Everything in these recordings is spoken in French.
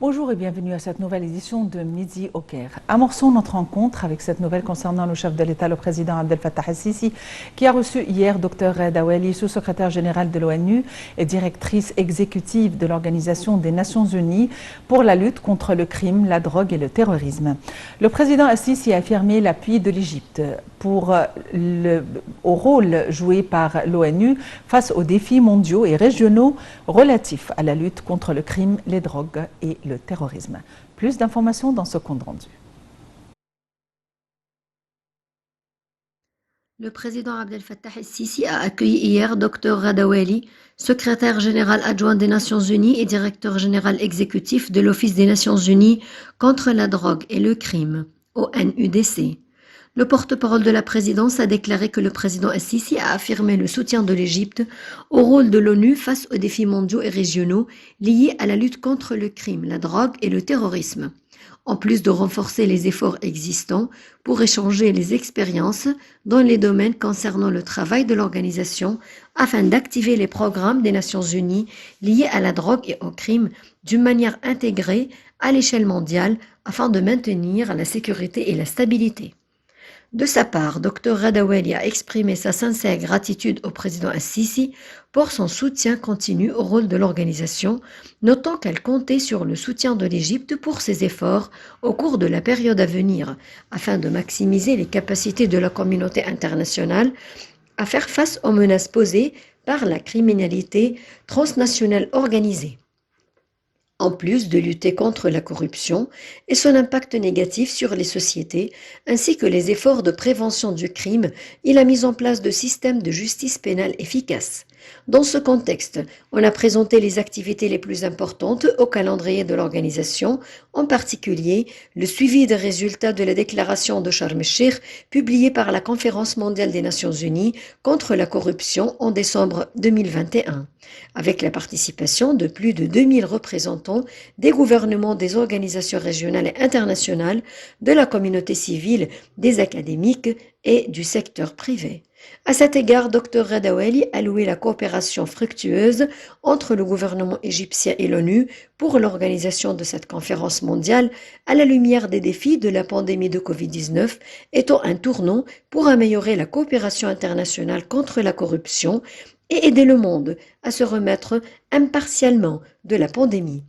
Bonjour et bienvenue à cette nouvelle édition de Midi au Caire. Amorçons notre rencontre avec cette nouvelle concernant le chef de l'État, le président Abdel Fattah el-Sisi, qui a reçu hier Dr Reda Ouali, sous-secrétaire général de l'ONU et directrice exécutive de l'Organisation des Nations Unies pour la lutte contre le crime, la drogue et le terrorisme. Le président el-Sisi a affirmé l'appui de l'Égypte au rôle joué par l'ONU face aux défis mondiaux et régionaux relatifs à la lutte contre le crime, les drogues et le terrorisme. Plus d'informations dans ce compte rendu. Le président Abdel Fattah el-Sisi a accueilli hier Dr Reda Ouali, secrétaire général adjoint des Nations Unies et directeur général exécutif de l'Office des Nations Unies contre la drogue et le crime, ONUDC. Le porte-parole de la présidence a déclaré que le président el-Sisi a affirmé le soutien de l'Égypte au rôle de l'ONU face aux défis mondiaux et régionaux liés à la lutte contre le crime, la drogue et le terrorisme, en plus de renforcer les efforts existants pour échanger les expériences dans les domaines concernant le travail de l'organisation afin d'activer les programmes des Nations Unies liés à la drogue et au crime d'une manière intégrée à l'échelle mondiale afin de maintenir la sécurité et la stabilité. De sa part, Dr Reda Ouali a exprimé sa sincère gratitude au président el-Sisi pour son soutien continu au rôle de l'organisation, notant qu'elle comptait sur le soutien de l'Égypte pour ses efforts au cours de la période à venir, afin de maximiser les capacités de la communauté internationale à faire face aux menaces posées par la criminalité transnationale organisée, en plus de lutter contre la corruption et son impact négatif sur les sociétés, ainsi que les efforts de prévention du crime et la mise en place de systèmes de justice pénale efficaces. Dans ce contexte, on a présenté les activités les plus importantes au calendrier de l'organisation, en particulier le suivi des résultats de la déclaration de Sharm el-Sheikh publiée par la Conférence mondiale des Nations Unies contre la corruption en décembre 2021, avec la participation de plus de 2000 représentants des gouvernements, des organisations régionales et internationales, de la communauté civile, des académiques et du secteur privé. À cet égard, Dr Reda Ouali a loué la coopération fructueuse entre le gouvernement égyptien et l'ONU pour l'organisation de cette conférence mondiale à la lumière des défis de la pandémie de Covid-19 étant un tournant pour améliorer la coopération internationale contre la corruption et aider le monde à se remettre impartialement de la pandémie.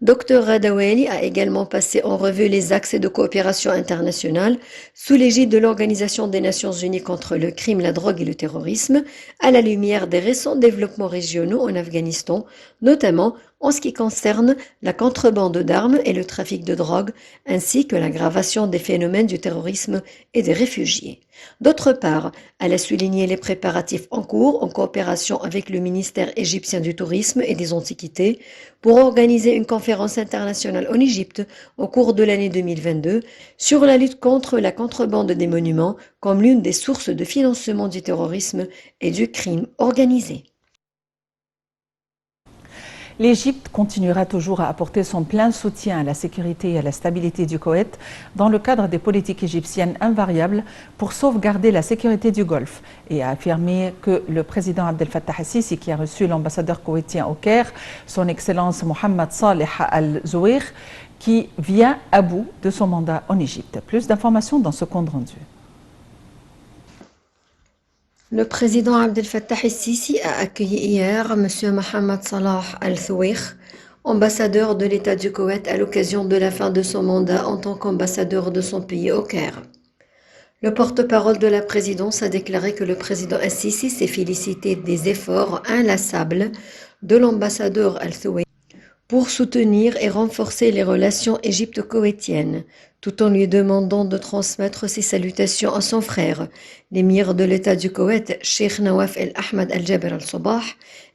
Dr Reda Ouali a également passé en revue les axes de coopération internationale sous l'égide de l'Organisation des Nations Unies contre le crime, la drogue et le terrorisme, à la lumière des récents développements régionaux en Afghanistan, notamment en ce qui concerne la contrebande d'armes et le trafic de drogue, ainsi que l'aggravation des phénomènes du terrorisme et des réfugiés. D'autre part, elle a souligné les préparatifs en cours en coopération avec le ministère égyptien du Tourisme et des Antiquités pour organiser une conférence internationale en Égypte au cours de l'année 2022 sur la lutte contre la contrebande des monuments comme l'une des sources de financement du terrorisme et du crime organisé. L'Égypte continuera toujours à apporter son plein soutien à la sécurité et à la stabilité du Koweït dans le cadre des politiques égyptiennes invariables pour sauvegarder la sécurité du Golfe et a affirmé que le président Abdel Fattah el-Sisi, qui a reçu l'ambassadeur koweïtien au Caire, son Excellence Mohammed Saleh Al-Zouir, qui vient à bout de son mandat en Égypte. Plus d'informations dans ce compte rendu. Le président Abdel Fattah el-Sisi a accueilli hier M. Mohammed Salah Al-Zouir, ambassadeur de l'État du Koweït à l'occasion de la fin de son mandat en tant qu'ambassadeur de son pays au Caire. Le porte-parole de la présidence a déclaré que le président el-Sisi s'est félicité des efforts inlassables de l'ambassadeur Al-Zouir pour soutenir et renforcer les relations égypto-koweïtiennes, tout en lui demandant de transmettre ses salutations à son frère, l'émir de l'État du Koweït, Cheikh Nawaf el-Ahmed al-Jaber al-Sabah,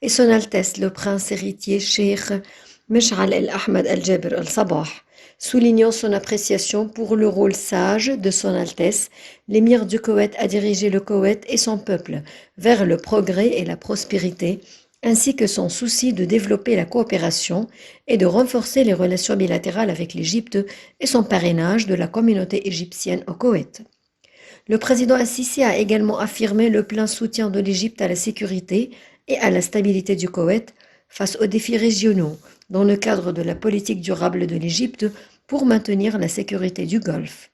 et son Altesse le prince héritier Cheikh Mesh'al el-Ahmed al-Jaber al-Sabah, soulignant son appréciation pour le rôle sage de son Altesse, l'émir du Koweït a dirigé le Koweït et son peuple vers le progrès et la prospérité, ainsi que son souci de développer la coopération et de renforcer les relations bilatérales avec l'Égypte et son parrainage de la communauté égyptienne au Koweït. Le président el-Sisi a également affirmé le plein soutien de l'Égypte à la sécurité et à la stabilité du Koweït face aux défis régionaux, dans le cadre de la politique durable de l'Égypte pour maintenir la sécurité du Golfe.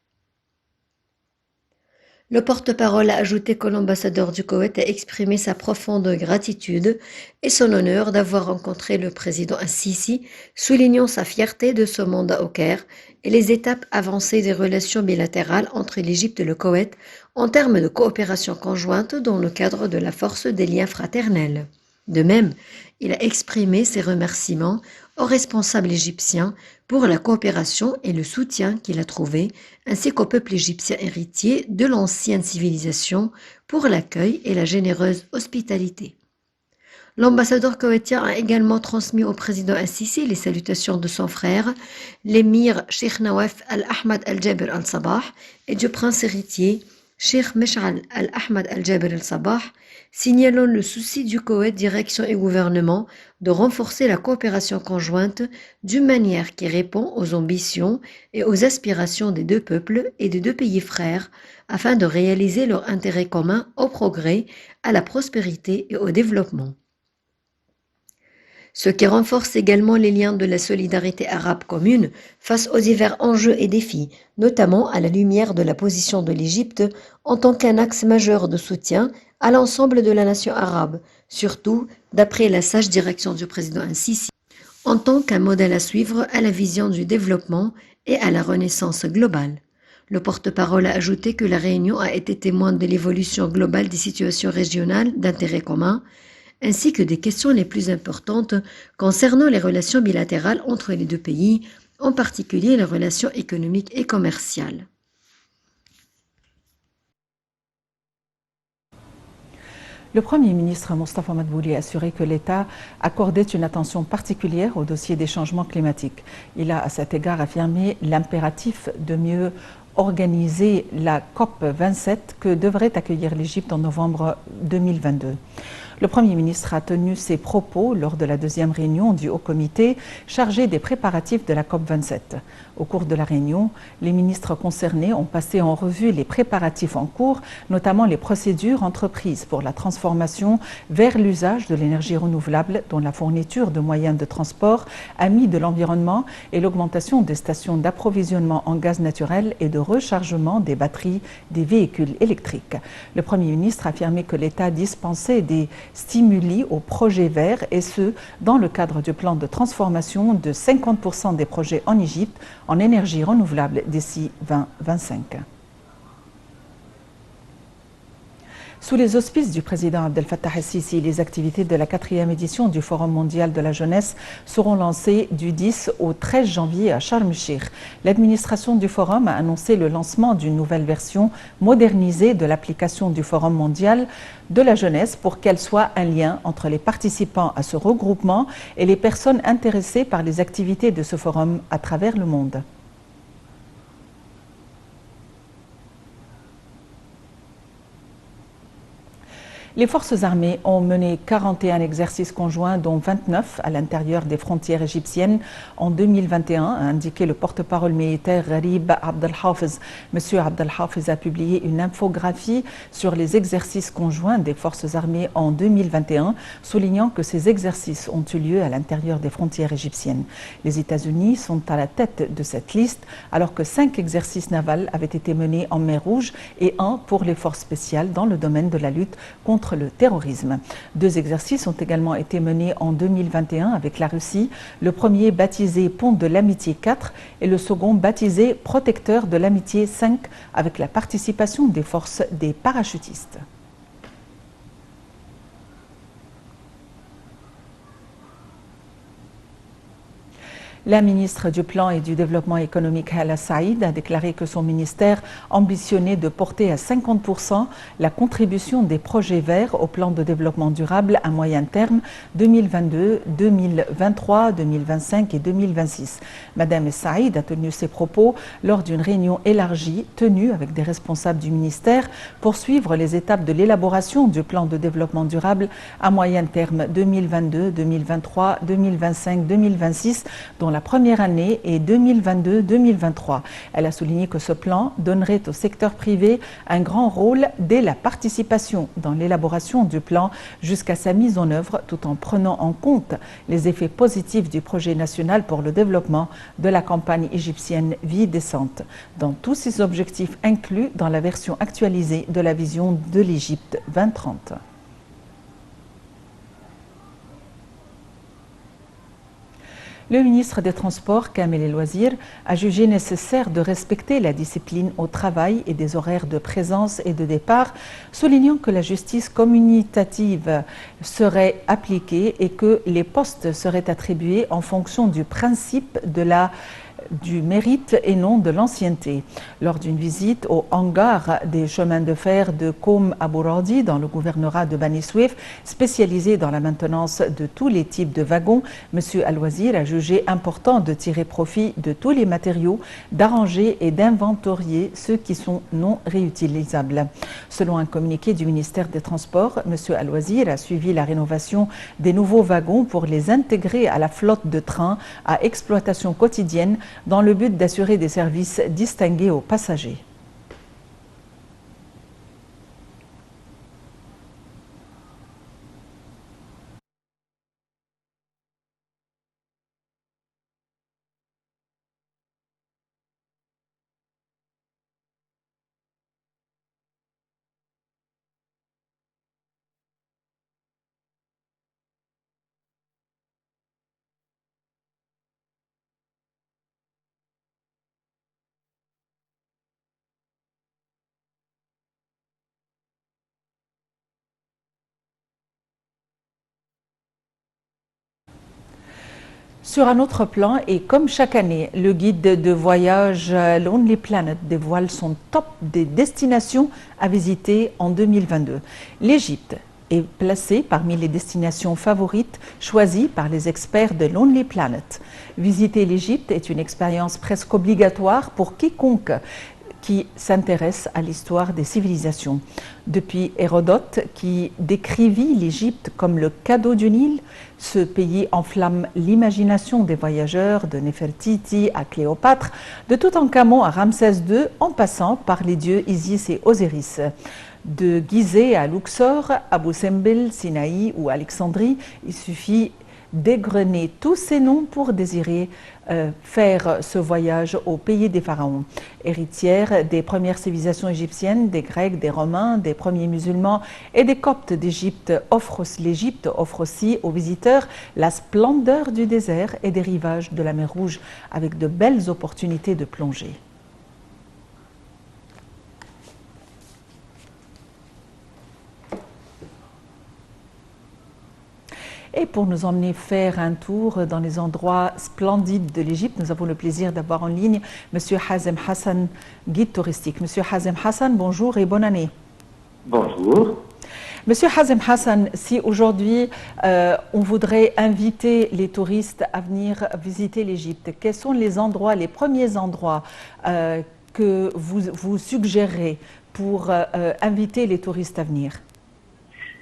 Le porte-parole a ajouté que l'ambassadeur du Koweït a exprimé sa profonde gratitude et son honneur d'avoir rencontré le président Al-Sisi, soulignant sa fierté de ce mandat au Caire et les étapes avancées des relations bilatérales entre l'Égypte et le Koweït en termes de coopération conjointe dans le cadre de la force des liens fraternels. De même, il a exprimé ses remerciements aux responsables égyptiens pour la coopération et le soutien qu'il a trouvé, ainsi qu'au peuple égyptien héritier de l'ancienne civilisation pour l'accueil et la généreuse hospitalité. L'ambassadeur koweïtien a également transmis au président Al-Sisi les salutations de son frère, l'émir Sheikh Nawaf Al-Ahmad Al-Jaber Al-Sabah, et du prince héritier, Sheikh Mesh'al Al-Ahmad Al-Jaber Al-Sabah, signalant le souci du Koweït, direction et gouvernement de renforcer la coopération conjointe d'une manière qui répond aux ambitions et aux aspirations des deux peuples et des deux pays frères afin de réaliser leur intérêt commun au progrès, à la prospérité et au développement. Ce qui renforce également les liens de la solidarité arabe commune face aux divers enjeux et défis, notamment à la lumière de la position de l'Égypte en tant qu'un axe majeur de soutien à l'ensemble de la nation arabe, surtout d'après la sage direction du président Al-Sisi, en tant qu'un modèle à suivre à la vision du développement et à la renaissance globale. Le porte-parole a ajouté que la réunion a été témoin de l'évolution globale des situations régionales d'intérêt commun, ainsi que des questions les plus importantes concernant les relations bilatérales entre les deux pays, en particulier les relations économiques et commerciales. Le Premier ministre Mostafa Madbouli a assuré que l'État accordait une attention particulière au dossier des changements climatiques. Il a à cet égard affirmé l'impératif de mieux organiser la COP27 que devrait accueillir l'Égypte en novembre 2022. Le Premier ministre a tenu ses propos lors de la deuxième réunion du Haut Comité chargé des préparatifs de la COP27. Au cours de la réunion, les ministres concernés ont passé en revue les préparatifs en cours, notamment les procédures entreprises pour la transformation vers l'usage de l'énergie renouvelable, dont la fourniture de moyens de transport amis de l'environnement et l'augmentation des stations d'approvisionnement en gaz naturel et de rechargement des batteries des véhicules électriques. Le Premier ministre a affirmé que l'État dispensait des stimuli aux projets verts et ce, dans le cadre du plan de transformation de 50% des projets en Égypte en énergie renouvelable d'ici 2025. Sous les auspices du président Abdel Fattah el-Sisi, les activités de la 4e édition du Forum mondial de la jeunesse seront lancées du 10 au 13 janvier à Sharm el-Sheikh. L'administration du Forum a annoncé le lancement d'une nouvelle version modernisée de l'application du Forum mondial de la jeunesse pour qu'elle soit un lien entre les participants à ce regroupement et les personnes intéressées par les activités de ce forum à travers le monde. Les forces armées ont mené 41 exercices conjoints, dont 29 à l'intérieur des frontières égyptiennes en 2021, a indiqué le porte-parole militaire Gharib Abdelhafiz. Monsieur Abdelhafiz a publié une infographie sur les exercices conjoints des forces armées en 2021, soulignant que ces exercices ont eu lieu à l'intérieur des frontières égyptiennes. Les États-Unis sont à la tête de cette liste, alors que 5 exercices navals avaient été menés en mer Rouge et un pour les forces spéciales dans le domaine de la lutte contre le terrorisme. 2 exercices ont également été menés en 2021 avec la Russie, le premier baptisé Pont de l'Amitié 4 et le second baptisé Protecteur de l'Amitié 5 avec la participation des forces des parachutistes. La ministre du Plan et du Développement économique, Hala Saïd, a déclaré que son ministère ambitionnait de porter à 50% la contribution des projets verts au plan de développement durable à moyen terme 2022, 2023, 2025 et 2026. Madame Saïd a tenu ses propos lors d'une réunion élargie tenue avec des responsables du ministère pour suivre les étapes de l'élaboration du plan de développement durable à moyen terme 2022, 2023, 2025, 2026, dont la la première année et 2022-2023. Elle a souligné que ce plan donnerait au secteur privé un grand rôle dès la participation dans l'élaboration du plan jusqu'à sa mise en œuvre, tout en prenant en compte les effets positifs du projet national pour le développement de la campagne égyptienne Vie décente, dans tous ces objectifs inclus dans la version actualisée de la vision de l'Égypte 2030. Le ministre des Transports, Kamel El Wazir, a jugé nécessaire de respecter la discipline au travail et des horaires de présence et de départ, soulignant que la justice communicative serait appliquée et que les postes seraient attribués en fonction du principe du mérite et non de l'ancienneté. Lors d'une visite au hangar des chemins de fer de Koum Abouradi dans le gouvernorat de Bani Souef, spécialisé dans la maintenance de tous les types de wagons, M. Al-Wazir a jugé important de tirer profit de tous les matériaux, d'arranger et d'inventorier ceux qui sont non réutilisables. Selon un communiqué du ministère des Transports, M. Al-Wazir a suivi la rénovation des nouveaux wagons pour les intégrer à la flotte de trains à exploitation quotidienne dans le but d'assurer des services distingués aux passagers. Sur un autre plan, et comme chaque année, le guide de voyage Lonely Planet dévoile son top des destinations à visiter en 2022. L'Égypte est placée parmi les destinations favorites choisies par les experts de Lonely Planet. Visiter l'Égypte est une expérience presque obligatoire pour quiconque qui s'intéresse à l'histoire des civilisations. Depuis Hérodote, qui décrivit l'Égypte comme le cadeau du Nil, ce pays enflamme l'imagination des voyageurs, de Néfertiti à Cléopâtre, de Toutankhamon à Ramsès II, en passant par les dieux Isis et Osiris. De Gizeh à Luxor, Abou Simbel, Sinaï ou Alexandrie, il suffit d'égrener tous ces noms pour désirer faire ce voyage au pays des pharaons. Héritière des premières civilisations égyptiennes, des Grecs, des Romains, des premiers musulmans et des Coptes d'Égypte, l'Égypte offre aussi aux visiteurs la splendeur du désert et des rivages de la mer Rouge, avec de belles opportunités de plongée. Et pour nous emmener faire un tour dans les endroits splendides de l'Égypte, nous avons le plaisir d'avoir en ligne M. Hazem Hassan, guide touristique. M. Hazem Hassan, bonjour et bonne année. Bonjour. Monsieur Hazem Hassan, si aujourd'hui on voudrait inviter les touristes à venir visiter l'Égypte, quels sont les premiers endroits que vous suggérez pour inviter les touristes à venir?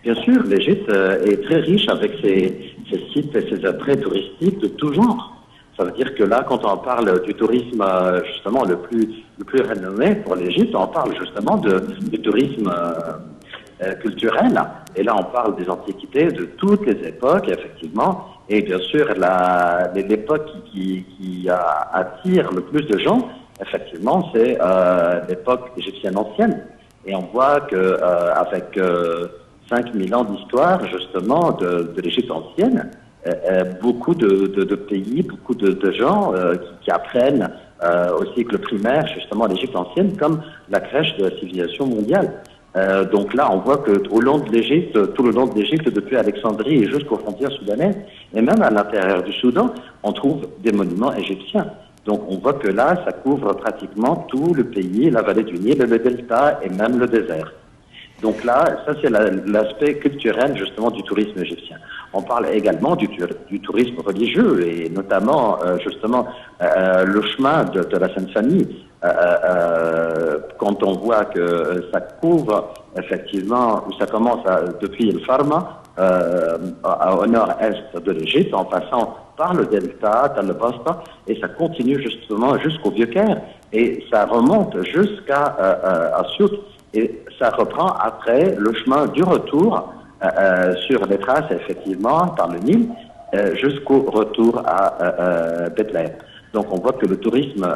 Bien sûr, l'Égypte est très riche avec ses sites et ses attraits touristiques de tout genre. Ça veut dire que là, quand on parle du tourisme justement le plus renommé pour l'Égypte, on parle justement du tourisme culturel. Et là, on parle des antiquités de toutes les époques, effectivement. Et bien sûr, l'époque qui attire le plus de gens, effectivement, c'est l'époque égyptienne ancienne. Et on voit que avec 5000 ans d'histoire, justement, de l'Égypte ancienne, beaucoup de pays, beaucoup de gens qui apprennent au cycle primaire, justement, l'Égypte ancienne, comme la crèche de la civilisation mondiale. Donc là, on voit que tout le long de l'Égypte, depuis Alexandrie et jusqu'aux frontières soudanaises, et même à l'intérieur du Soudan, on trouve des monuments égyptiens. Donc on voit que là, ça couvre pratiquement tout le pays, la vallée du Nil, le delta et même le désert. Donc là, ça c'est l'aspect culturel justement du tourisme égyptien. On parle également du tourisme religieux et notamment justement le chemin de la Sainte Famille. Quand on voit que ça couvre effectivement, où ça commence depuis El Farma au nord-est de l'Égypte, en passant par le delta, Tal Basta, et ça continue justement jusqu'au Vieux-Caire, et ça remonte jusqu'à Assiout, et ça reprend après le chemin du retour sur les traces, effectivement, par le Nil, jusqu'au retour à Bethléem. Donc on voit que le tourisme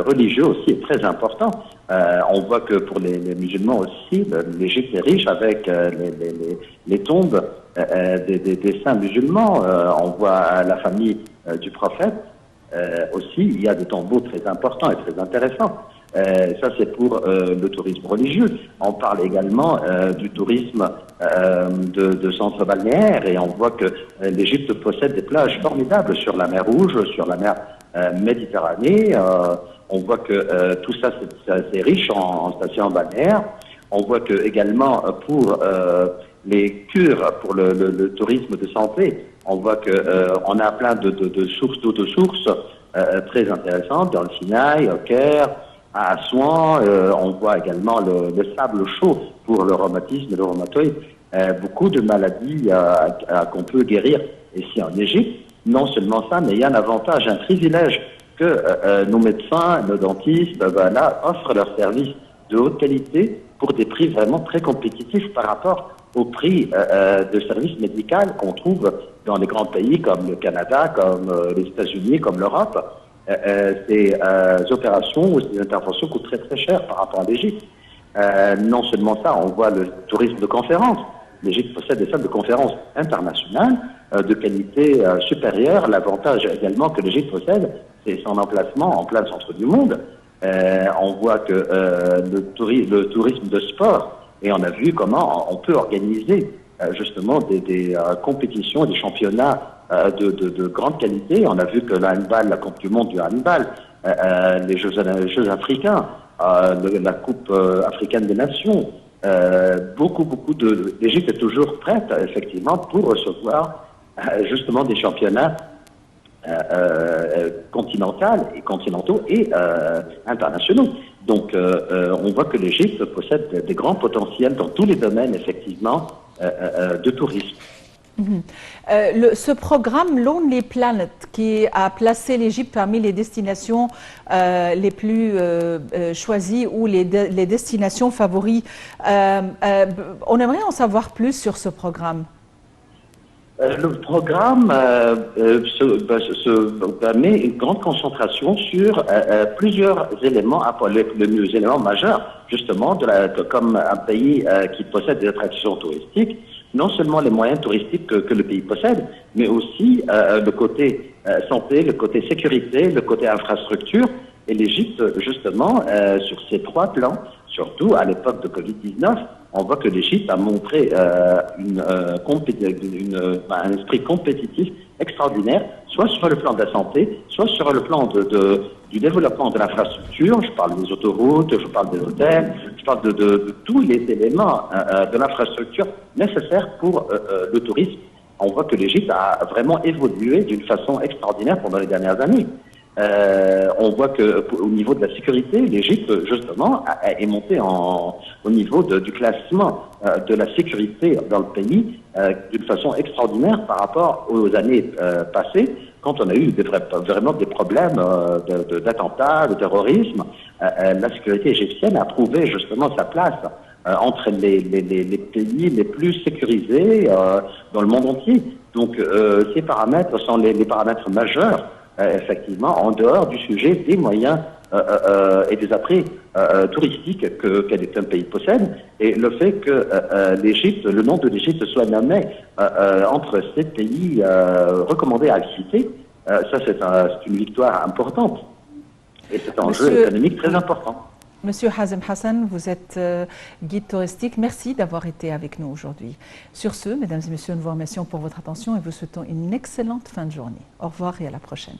religieux aussi est très important. On voit que pour les musulmans aussi, l'Égypte est riche avec les tombes des saints musulmans. On voit la famille du prophète. Aussi, il y a des tombeaux très importants et très intéressants. Ça, c'est pour le tourisme religieux. On parle également du tourisme de centres balnéaires, et on voit que l'Égypte possède des plages formidables sur la mer Rouge, sur la mer Méditerranée. On voit que tout ça, c'est riche en stations balnéaires. On voit que également pour les cures, pour le tourisme de santé, on voit que on a plein de sources, d'eau de sources très intéressantes dans le Sinaï, au Caire, à Assouan. On voit également le sable chaud pour le rhumatisme et le rhumatoïde. Beaucoup de maladies qu'on peut guérir ici en Égypte. Non seulement ça, mais il y a un avantage, un privilège que nos médecins, nos dentistes, offrent leurs services de haute qualité pour des prix vraiment très compétitifs par rapport au prix de services médicaux qu'on trouve dans les grands pays comme le Canada, comme les États-Unis, comme l'Europe. Ces opérations ou ces interventions coûtent très très cher par rapport à l'Égypte. Non seulement ça, on voit le tourisme de conférence. L'Égypte possède des salles de conférences internationales de qualité supérieure. L'avantage également que l'Égypte possède, c'est son emplacement en plein centre du monde. On voit que le tourisme de sport, et on a vu comment on peut organiser justement des compétitions, des championnats de grande qualité. On a vu que le handball, la Coupe du monde du handball, les Jeux africains, la Coupe africaine des nations, l'Égypte est toujours prête, effectivement, pour recevoir justement des championnats continentaux et internationaux. Donc, on voit que l'Égypte possède des grands potentiels dans tous les domaines, effectivement, de tourisme. Ce programme Lonely Planet, qui a placé l'Égypte parmi les destinations les plus choisies ou les destinations favoris, on aimerait en savoir plus sur ce programme. Le programme met une grande concentration sur plusieurs éléments, les éléments majeurs, justement, comme un pays qui possède des attractions touristiques. Non seulement les moyens touristiques que le pays possède, mais aussi le côté santé, le côté sécurité, le côté infrastructure. Et l'Égypte, justement, sur ces trois plans, surtout à l'époque de Covid-19, on voit que l'Égypte a montré un esprit compétitif extraordinaire, soit sur le plan de la santé, soit sur le plan du développement de l'infrastructure. Je parle des autoroutes, je parle des hôtels, je parle de tous les éléments de l'infrastructure nécessaires pour le tourisme. On voit que l'Égypte a vraiment évolué d'une façon extraordinaire pendant les dernières années. On voit qu'au niveau de la sécurité, l'Égypte, justement, est montée au niveau du classement de la sécurité dans le pays d'une façon extraordinaire par rapport aux années passées, quand on a eu vraiment des problèmes d'attentats, de terrorisme. La sécurité égyptienne a prouvé justement sa place entre les pays les plus sécurisés dans le monde entier. Donc ces paramètres sont les paramètres majeurs, effectivement, en dehors du sujet des moyens et des attraits touristiques qu'un pays possède. Et le fait que le nom de l'Égypte soit nommé entre ces pays recommandés à visiter, ça c'est une victoire importante. Et c'est un enjeu économique très important. Monsieur Hazem Hassan, vous êtes guide touristique. Merci d'avoir été avec nous aujourd'hui. Sur ce, mesdames et messieurs, nous vous remercions pour votre attention et vous souhaitons une excellente fin de journée. Au revoir et à la prochaine.